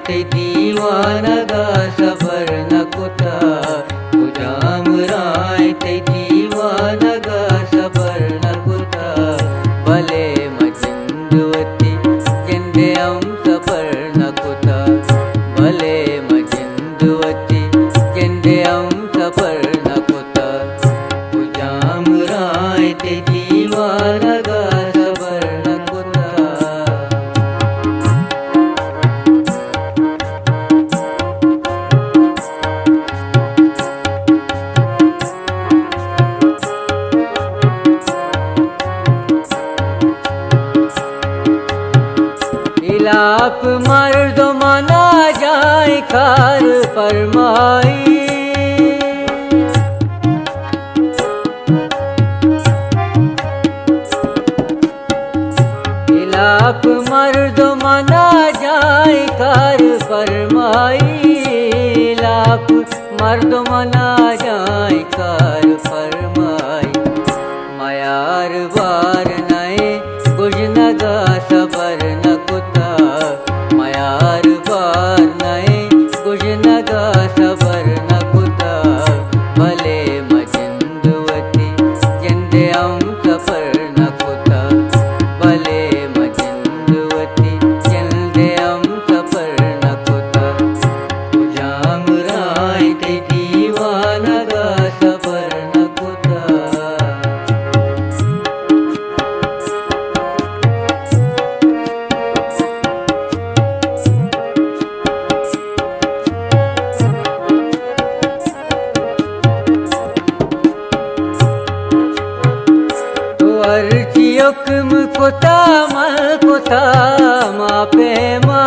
ते दीवानगा सबर नकुता तुझाम राय ते दीवानगा सबर नकुता भले मजिंदवती जिंदे हम सबर नकुता भले मजिंदवती जिंदे हम सबर नकुता तुझाम राय ते दीवानगा सबर नकुता। इलाप मर्द मना जाए खार फरमाई इलाप मर्द मना जाए खार फरमाई इलाप मर्द मना जाए खार फरमाई मयार बार नए गुजनगा सबर नकुता मयार बार नए गुजनगा सबर नकुता भले मजिंदवती जिंदे हम सबर नकुता भले मजिंदवती जिंदे हम सबर नकुता तुझाम राय ते दीवानगा सबर नकुता। अर्चियुक्म कुता मा पेमा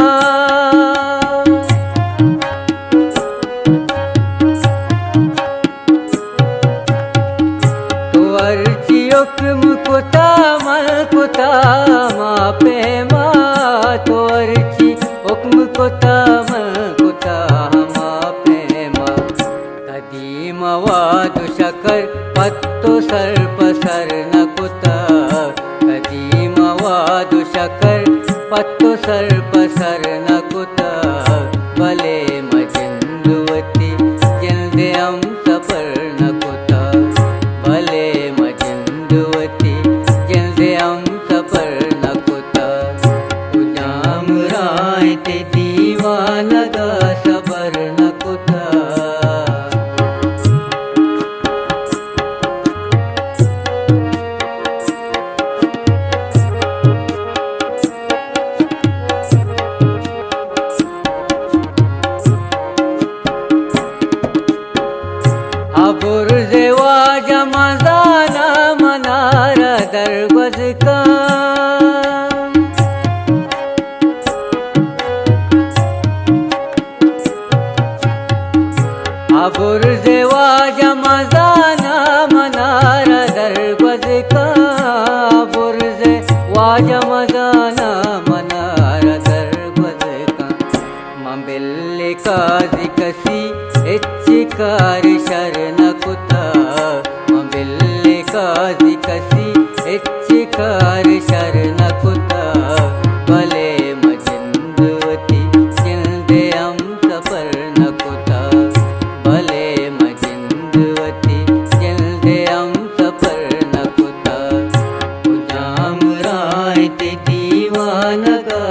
तो अर्चियुक्म कुता मा पेमा तो अर्ची हुक्म कुता मा पेमा कदीम वादु शकर पत्तो सर पसर नकुता कदीम वादु शकर पत्तो सर पसर नकुता भले मजिंदवती जिंदे हम सबर नकुता भले मजिंदवती जिंदे हम सबर नकुता तुझाम राय ते दीवानगा सबर नकुता। बुर्जे वाजा मजाना मनारा दरबज का बुर्जे वाजा मजाना मनारा दरबज का बुर्जे वाजा मजाना मनारा दरबज का मबिल्ले काजी कसी इच्छिकार शरण कुता मबिल्ले काजी कसी इच्छिकार शरण कुता भले मजिंदवती जिंदे हम सबर नकुता भले मजिंदवती जिंदे हम सबर नकुता तुझाम राय ते दीवानगा